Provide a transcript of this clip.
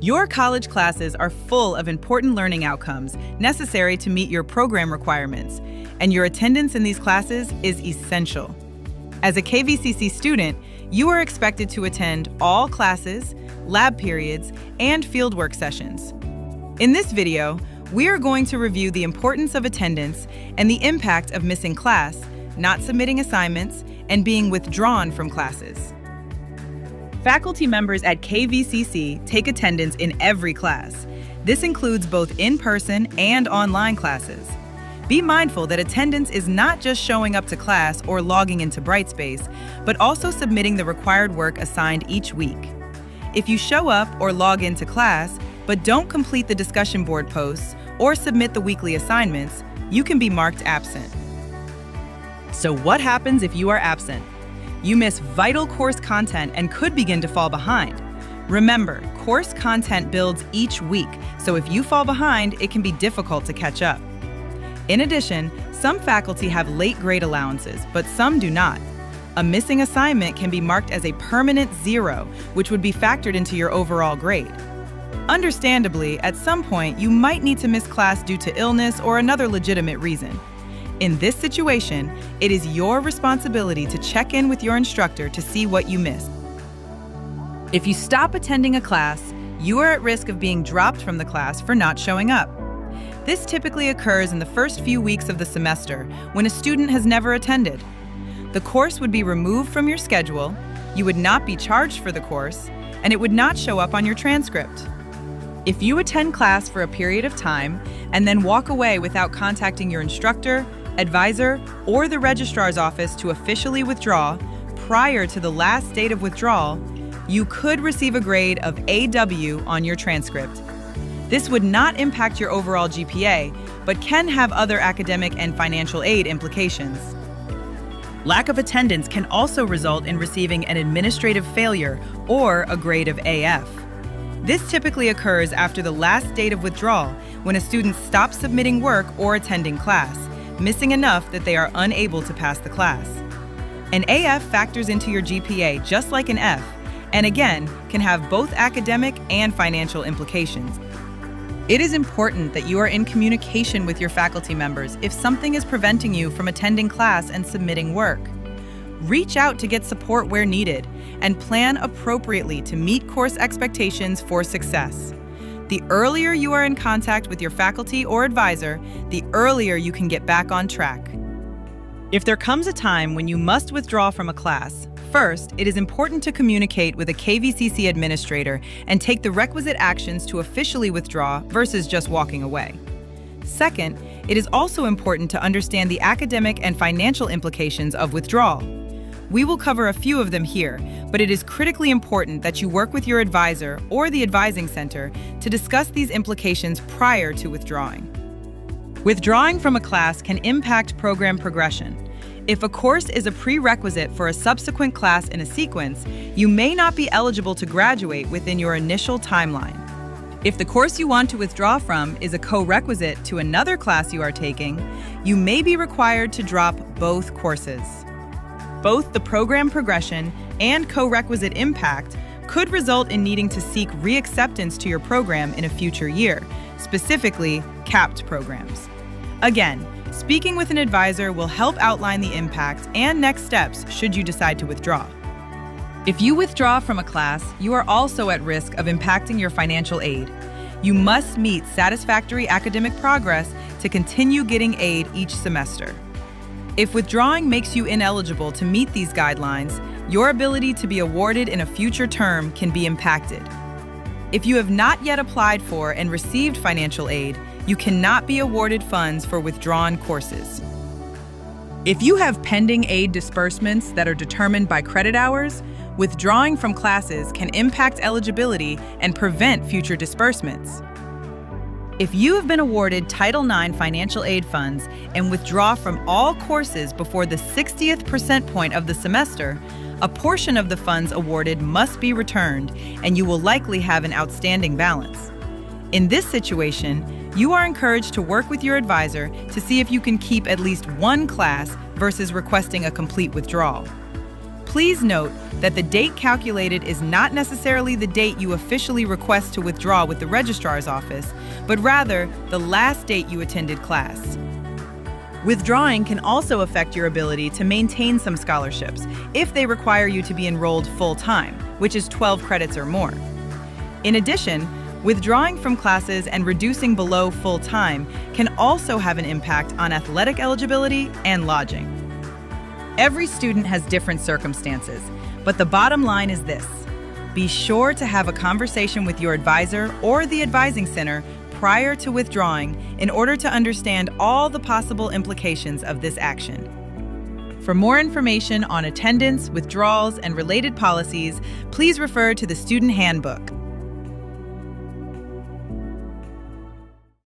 Your college classes are full of important learning outcomes necessary to meet your program requirements, and your attendance in these classes is essential. As a KVCC student, you are expected to attend all classes, lab periods, and fieldwork sessions. In this video, we are going to review the importance of attendance and the impact of missing class, not submitting assignments, and being withdrawn from classes. Faculty members at KVCC take attendance in every class. This includes both in-person and online classes. Be mindful that attendance is not just showing up to class or logging into Brightspace, but also submitting the required work assigned each week. If you show up or log into class, but don't complete the discussion board posts or submit the weekly assignments, you can be marked absent. So what happens if you are absent? You miss vital course content and could begin to fall behind. Remember, course content builds each week, so if you fall behind, it can be difficult to catch up. In addition, some faculty have late grade allowances, but some do not. A missing assignment can be marked as a permanent 0, which would be factored into your overall grade. Understandably, at some point, you might need to miss class due to illness or another legitimate reason. In this situation, it is your responsibility to check in with your instructor to see what you missed. If you stop attending a class, you are at risk of being dropped from the class for not showing up. This typically occurs in the first few weeks of the semester when a student has never attended. The course would be removed from your schedule, you would not be charged for the course, and it would not show up on your transcript. If you attend class for a period of time and then walk away without contacting your instructor, advisor, or the registrar's office to officially withdraw prior to the last date of withdrawal, you could receive a grade of AW on your transcript. This would not impact your overall GPA, but can have other academic and financial aid implications. Lack of attendance can also result in receiving an administrative failure or a grade of AF. This typically occurs after the last date of withdrawal when a student stops submitting work or attending class, missing enough that they are unable to pass the class. An AF factors into your GPA just like an F, and again, can have both academic and financial implications. It is important that you are in communication with your faculty members if something is preventing you from attending class and submitting work. Reach out to get support where needed, and plan appropriately to meet course expectations for success. The earlier you are in contact with your faculty or advisor, the earlier you can get back on track. If there comes a time when you must withdraw from a class, first, it is important to communicate with a KVCC administrator and take the requisite actions to officially withdraw versus just walking away. Second, it is also important to understand the academic and financial implications of withdrawal. We will cover a few of them here, but it is critically important that you work with your advisor or the advising center to discuss these implications prior to withdrawing. Withdrawing from a class can impact program progression. If a course is a prerequisite for a subsequent class in a sequence, you may not be eligible to graduate within your initial timeline. If the course you want to withdraw from is a co-requisite to another class you are taking, you may be required to drop both courses. Both the program progression and co-requisite impact could result in needing to seek reacceptance to your program in a future year, specifically capped programs. Again, speaking with an advisor will help outline the impact and next steps should you decide to withdraw. If you withdraw from a class, you are also at risk of impacting your financial aid. You must meet satisfactory academic progress to continue getting aid each semester. If withdrawing makes you ineligible to meet these guidelines, your ability to be awarded in a future term can be impacted. If you have not yet applied for and received financial aid, you cannot be awarded funds for withdrawn courses. If you have pending aid disbursements that are determined by credit hours, withdrawing from classes can impact eligibility and prevent future disbursements. If you have been awarded Title IX financial aid funds and withdraw from all courses before the 60th percent point of the semester, a portion of the funds awarded must be returned, and you will likely have an outstanding balance. In this situation, you are encouraged to work with your advisor to see if you can keep at least one class versus requesting a complete withdrawal. Please note that the date calculated is not necessarily the date you officially request to withdraw with the registrar's office, but rather the last date you attended class. Withdrawing can also affect your ability to maintain some scholarships if they require you to be enrolled full-time, which is 12 credits or more. In addition, withdrawing from classes and reducing below full-time can also have an impact on athletic eligibility and lodging. Every student has different circumstances, but the bottom line is this: be sure to have a conversation with your advisor or the advising center prior to withdrawing in order to understand all the possible implications of this action. For more information on attendance, withdrawals, and related policies, please refer to the Student Handbook.